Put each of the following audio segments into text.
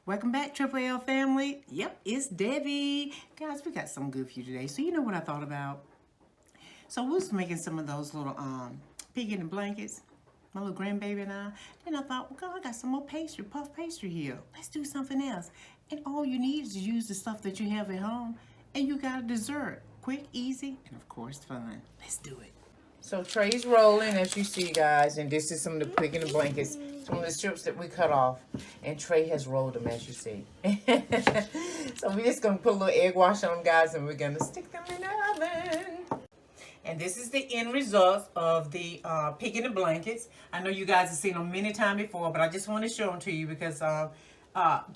Welcome back, Triple L family. Yep, it's Debbie. Guys, we got something good for you today. So you know what I thought about? So we was making some of those little pig in the blankets, my little grandbaby and I. Then I thought, well, God, I got some more pastry, puff pastry here. Let's do something else. And all you need is use the stuff that you have at home, and you got a dessert. Quick, easy, and of course fun. Let's do it. So Trey's rolling, as you see, guys, and this is some of the pig in the blankets, some of the strips that we cut off, and Trey has rolled them, as you see. So we're just gonna put a little egg wash on them, guys, and we're gonna stick them in the oven. And this is the end result of the pig in the blankets. I know you guys have seen them many times before, but I just want to show them to you because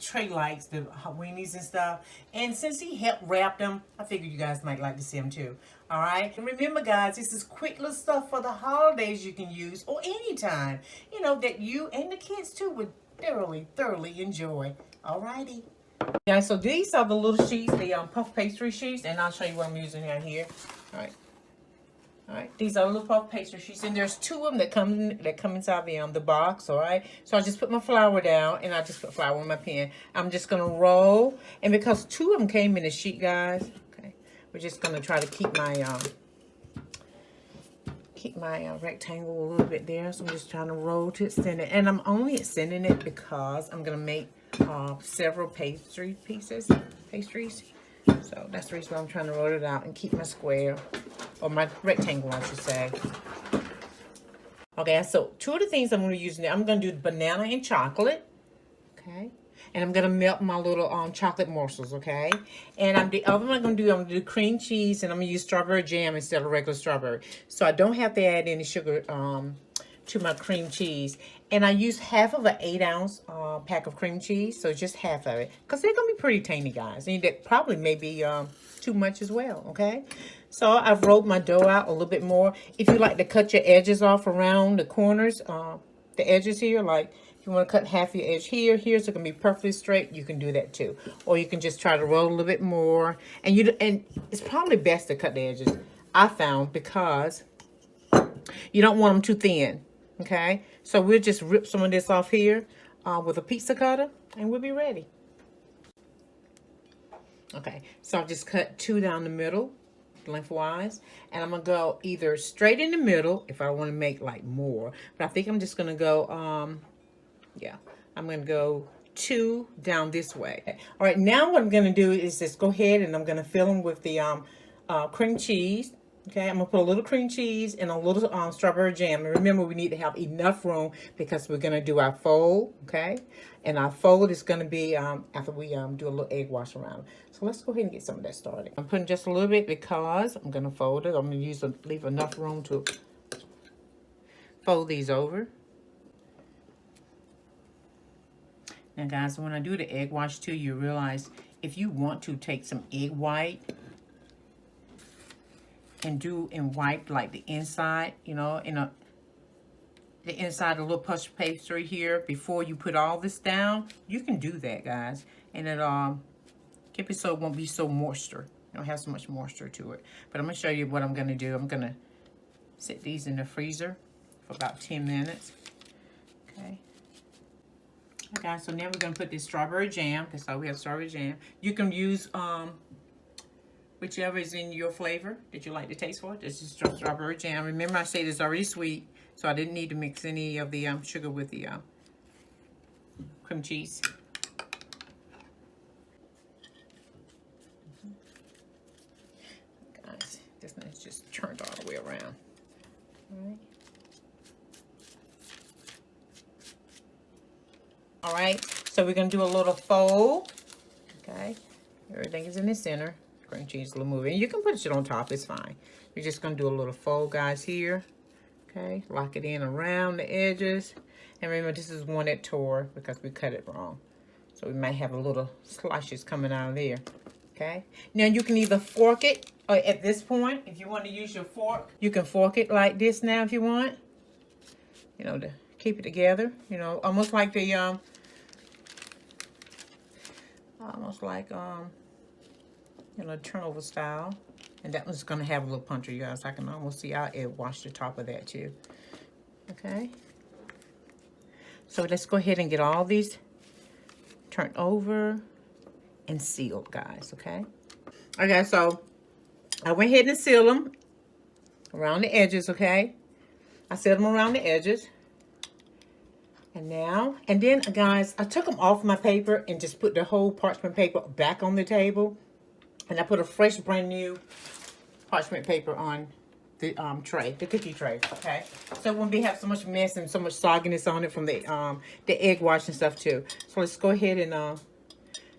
Trey likes the weenies and stuff. And since he helped wrap them, I figured you guys might like to see them too. All right. And remember, guys, this is quick little stuff for the holidays you can use or anytime, you know, that you and the kids too would thoroughly enjoy. All righty. Guys, so these are the little sheets, the puff pastry sheets, and I'll show you what I'm using right here. All right. All right, these are little puff pastry sheets, and there's two of them that come inside the box. All right, so I just put my flour down, and I just put flour in my pan. I'm just gonna roll, and because two of them came in a sheet, guys. Okay, we're just gonna try to keep my rectangle a little bit there. So I'm just trying to roll to extend it, and I'm only extending it because I'm gonna make several pastries. So that's the reason why I'm trying to roll it out and keep my square. Or my rectangle, I should say. Okay, so two of the things I'm going to use now, I'm going to do the banana and chocolate. Okay. And I'm going to melt my little chocolate morsels, okay? And the other one I'm going to do cream cheese, and I'm going to use strawberry jam instead of regular strawberry. So I don't have to add any sugar to my cream cheese. And I use half of an 8-ounce pack of cream cheese, so just half of it. Because they're going to be pretty tiny, guys. And that probably may be too much as well, okay? So I've rolled my dough out a little bit more. If you like to cut your edges off around the corners, the edges here, like if you want to cut half your edge here, so it can be perfectly straight, you can do that too. Or you can just try to roll a little bit more. And it's probably best to cut the edges, I found, because you don't want them too thin, okay? So we'll just rip some of this off here with a pizza cutter, and we'll be ready. Okay, so I've just cut two down the middle, lengthwise, and I'm gonna go either straight in the middle if I want to make like more, but I think I'm just gonna go I'm gonna go two down this way. All right, now what I'm gonna do is just go ahead and I'm gonna fill them with the cream cheese. Okay, I'm gonna put a little cream cheese and a little strawberry jam. And remember, we need to have enough room because we're gonna do our fold, okay? And our fold is gonna be after we do a little egg wash around. So let's go ahead and get some of that started. I'm putting just a little bit because I'm gonna fold it. I'm gonna leave enough room to fold these over. Now, guys, when I do the egg wash too, you realize if you want to take some egg white and wipe like the inside, you know, the inside of the little puff pastry here before you put all this down, you can do that, guys, and it keep it so it won't be so moisture. It don't have so much moisture to it. But I'm gonna show you what I'm gonna do. I'm gonna set these in the freezer for about 10 minutes. Okay. Okay, so now we're gonna put this strawberry jam. That's all we have, strawberry jam. You can use whichever is in your flavor that you like to taste for. This is strawberry jam. Remember, I said it's already sweet, so I didn't need to mix any of the sugar with the cream cheese. Guys, this one's just turned all the way around. All right. All right, so we're gonna do a little fold. Okay, everything is in the center. Cream cheese, a little moving. You can put it on top, it's fine. We're just gonna do a little fold, guys, here. Okay, lock it in around the edges. And remember, this is one that tore because we cut it wrong. So we might have a little slashes coming out of there. Okay, now you can either fork it, or at this point, if you want to use your fork, you can fork it like this now if you want. You know, to keep it together, you know, almost like the, you know, turnover style. And that one's gonna have a little puncher, you guys. I can almost see our egg wash the top of that too. Okay. So let's go ahead and get all these turned over and sealed, guys, okay? Okay, so I went ahead and sealed them around the edges, okay? I sealed them around the edges. And then, guys, I took them off my paper and just put the whole parchment paper back on the table. And I put a fresh, brand new parchment paper on the tray, the cookie tray, okay? So when we have so much mess and so much sogginess on it from the egg wash and stuff too. So let's go ahead and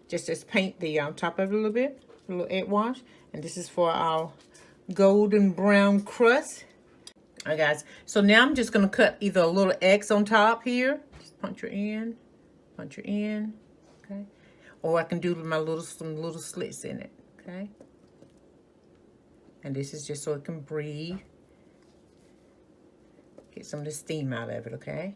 just paint the top of it a little bit, a little egg wash. And this is for our golden brown crust. All right, guys. So now I'm just gonna cut either a little X on top here. Just punch her in, okay? Or I can do some little slits in it, okay? And this is just so it can breathe. Get some of the steam out of it, okay?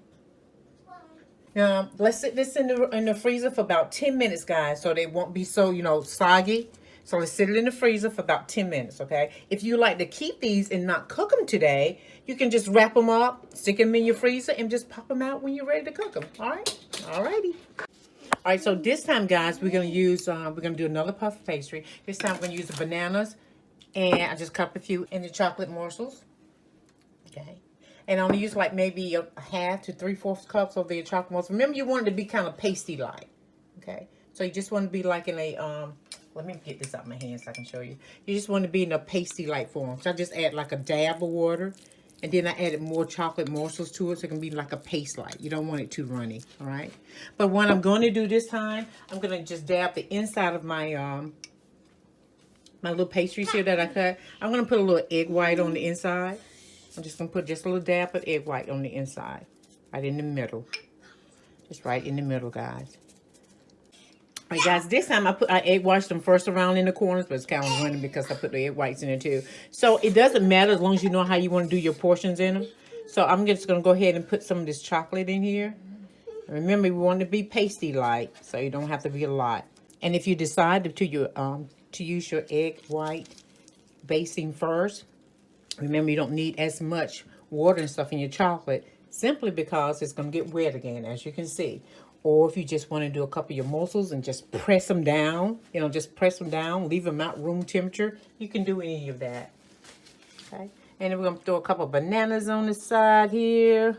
Now, let's sit this in the freezer for about 10 minutes, guys, so they won't be so, soggy. So let's sit it in the freezer for about 10 minutes, okay? If you like to keep these and not cook them today, you can just wrap them up, stick them in your freezer, and just pop them out when you're ready to cook them, all right? All righty. All right, so this time, guys, we're going to use, we're going to do another puff pastry. This time, we're going to use the bananas. And I just cut a few in the chocolate morsels. Okay. And I only use like maybe a half to 3/4 cups of the chocolate morsels. Remember, you want it to be kind of pasty-like. Okay. So you just want to be like in a, let me get this out of my hand so I can show you. You just want to be in a pasty-like form. So I just add like a dab of water. And then I added more chocolate morsels to it so it can be like a paste-like. You don't want it too runny. All right. But what I'm going to do this time, I'm going to just dab the inside of my, my little pastries here that I cut. I'm going to put a little egg white on the inside. I'm just going to put just a little dab of egg white on the inside. Right in the middle. Just right in the middle, guys. All right, guys, this time I egg washed them first around in the corners, but it's kind of running because I put the egg whites in it too. So it doesn't matter as long as you know how you want to do your portions in them. So I'm just going to go ahead and put some of this chocolate in here. And remember, we want it to be pasty-like, so you don't have to be a lot. And if you decide to use your egg white basting first, remember you don't need as much water and stuff in your chocolate simply because it's going to get wet again, as you can see. Or if you just want to do a couple of your morsels and just press them down, just press them down, leave them out room temperature, you can do any of that. Okay. And then we're going to throw a couple of bananas on the side here.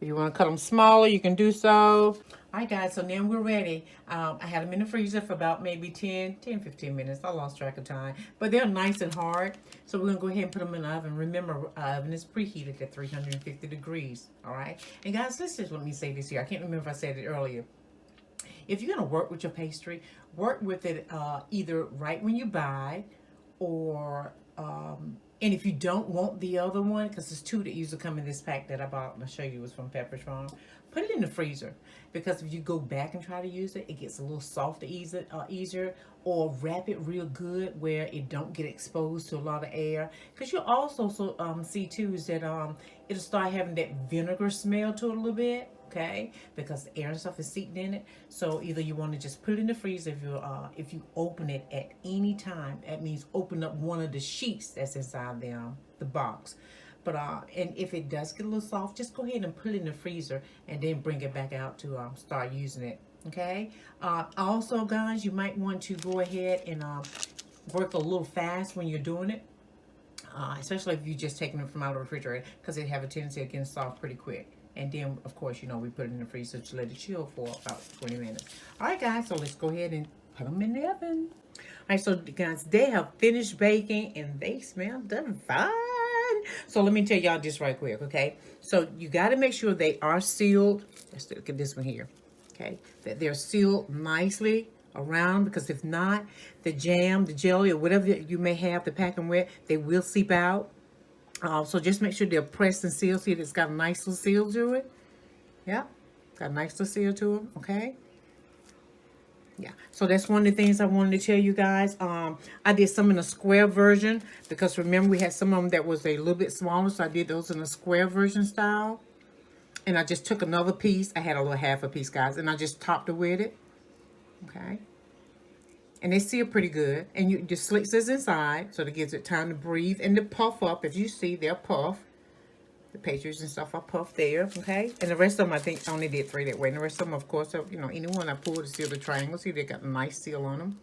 If you want to cut them smaller, you can do so. All right, guys, so now we're ready. I had them in the freezer for about maybe 15 minutes. I lost track of time. But they're nice and hard. So we're going to go ahead and put them in the oven. Remember, oven is preheated at 350 degrees. All right? And, guys, let's just let me say this here. I can't remember if I said it earlier. If you're going to work with your pastry, work with it either right when you buy or... and if you don't want the other one, because there's two that usually come in this pack that I bought, and I'll show you, it was from Pepperidge Farm, put it in the freezer. Because if you go back and try to use it, it gets a little softer, easier. Or wrap it real good where it don't get exposed to a lot of air. Because you'll also see too is that it'll start having that vinegar smell to it a little bit. Okay, because the air and stuff is seeped in it. So either you want to just put it in the freezer if you open it at any time. That means open up one of the sheets that's inside the box. But and if it does get a little soft, just go ahead and put it in the freezer and then bring it back out to start using it. Okay. Also, guys, you might want to go ahead and work a little fast when you're doing it. Especially if you're just taking it from out of the refrigerator, because they have a tendency to get soft pretty quick. And then, of course, we put it in the freezer to let it chill for about 20 minutes. All right, guys, so let's go ahead and put them in the oven. All right, so, guys, they have finished baking, and they smell divine. So let me tell y'all this right quick, okay? So you got to make sure they are sealed. Let's look at this one here, okay? That they're sealed nicely around, because if not, the jam, the jelly, or whatever you may have to pack them with, they will seep out. So just make sure they're pressed and sealed. See, it's got a nice little seal to it. Yeah, got a nice little seal to them, okay? Yeah, so that's one of the things I wanted to tell you guys. I did some in a square version, because remember we had some of them that was a little bit smaller, so I did those in a square version style. And I just took another piece. I had a little half a piece, guys, and I just topped it with it. Okay. And they seal pretty good. And the slits is inside, so that gives it time to breathe and to puff up. As you see, they'll puff. The pastries and stuff I puffed there, okay? And the rest of them, I think, I only did 3 that way. And the rest of them, of course, you know, anyone I pulled is still the triangle. See, they got a nice seal on them,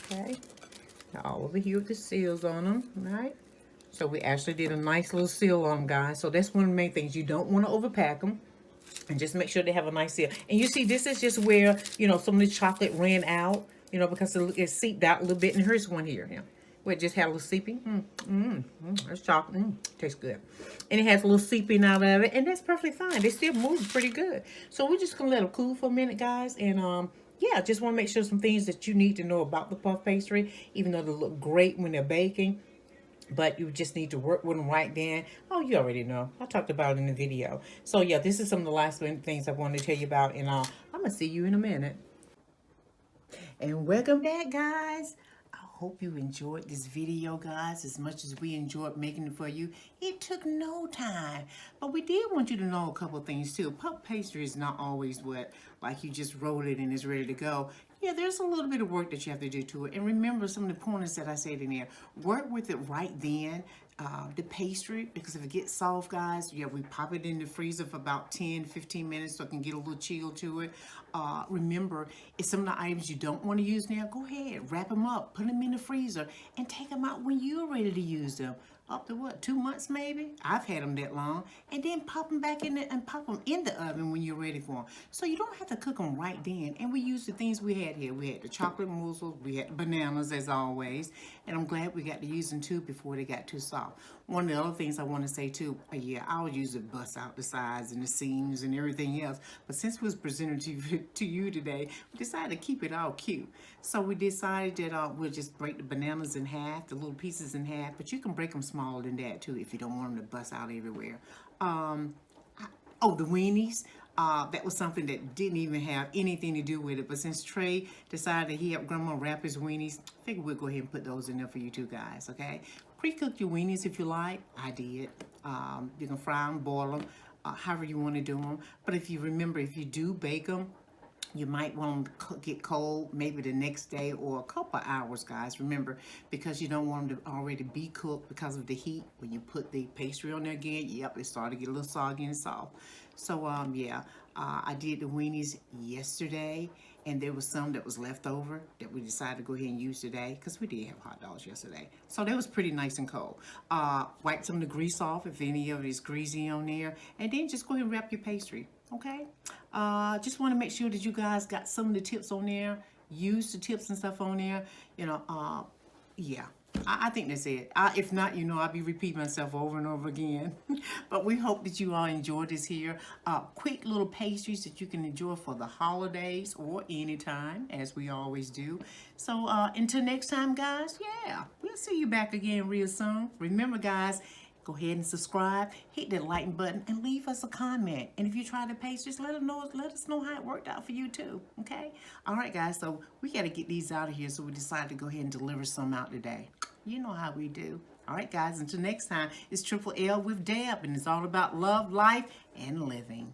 okay? Now, all over here with the seals on them, right? So we actually did a nice little seal on them, guys. So that's one of the main things. You don't want to overpack them. And just make sure they have a nice seal. And you see, this is just where, you know, some of the chocolate ran out, you know, because it seeped out a little bit. And here's one here, yeah, where it just had a little seeping. That's chocolate. Tastes good. And it has a little seeping out of it. And that's perfectly fine. They still move pretty good. So we're just going to let them cool for a minute, guys. And, yeah, just want to make sure some things that you need to know about the puff pastry, even though they look great when they're baking. But you just need to work with them right then. Oh, you already know. I talked about it in the video. So, yeah, this is some of the last things I wanted to tell you about. And I'm going to see you in a minute. And welcome back, guys. I hope you enjoyed this video, guys, as much as we enjoyed making it for you. It took no time. But we did want you to know a couple of things, too. Puff pastry is not always what, like you just roll it and it's ready to go. Yeah, there's a little bit of work that you have to do to it. And remember some of the pointers that I said in there. Work with it right then, the pastry, because if it gets soft, guys, yeah, we pop it in the freezer for about 10, 15 minutes so it can get a little chill to it. Remember, if some of the items you don't want to use now, go ahead, wrap them up, put them in the freezer, and take them out when you're ready to use them. Up to what, 2 months maybe? I've had them that long. And then pop them back in and pop them in the oven when you're ready for them. So you don't have to cook them right then. And we used the things we had here. We had the chocolate mussels, we had the bananas as always. And I'm glad we got to use them too before they got too soft. One of the other things I want to say too, yeah, I would usually bust out the sides and the seams and everything else. But since we was presented to you today, we decided to keep it all cute. So we decided that we'll just break the bananas in half, the little pieces in half. But you can break them smaller than that too if you don't want them to bust out everywhere. Oh, the weenies. That was something that didn't even have anything to do with it. But since Trey decided that he helped Grandma wrap his weenies, I figured we'll go ahead and put those in there for you two guys, okay? Pre-cook your weenies if you like. I did. You can fry them, boil them, however you want to do them. But if you remember, if you do bake them, you might want them to get cold maybe the next day or a couple hours, guys. Remember, because you don't want them to already be cooked because of the heat. When you put the pastry on there again, yep, it started to get a little soggy and soft. So, yeah, I did the weenies yesterday, and there was some that was left over that we decided to go ahead and use today because we did have hot dogs yesterday. So that was pretty nice and cold. Wipe some of the grease off if any of it is greasy on there, and then just go ahead and wrap your pastry. Okay, just want to make sure that you guys got some of the tips on there. Use the tips and stuff on there. You know, yeah, I think that's it. If not, you know, I'll be repeating myself over and over again. But we hope that you all enjoyed this here. Quick little pastries that you can enjoy for the holidays or anytime, as we always do. So until next time, guys, yeah, we'll see you back again real soon. Remember, guys, go ahead and subscribe, hit that like button, and leave us a comment. And if you try the pastries, let us know how it worked out for you too, okay? All right, guys, so we got to get these out of here, so we decided to go ahead and deliver some out today. You know how we do. All right, guys, until next time, it's Triple L with Deb, and it's all about love, life, and living.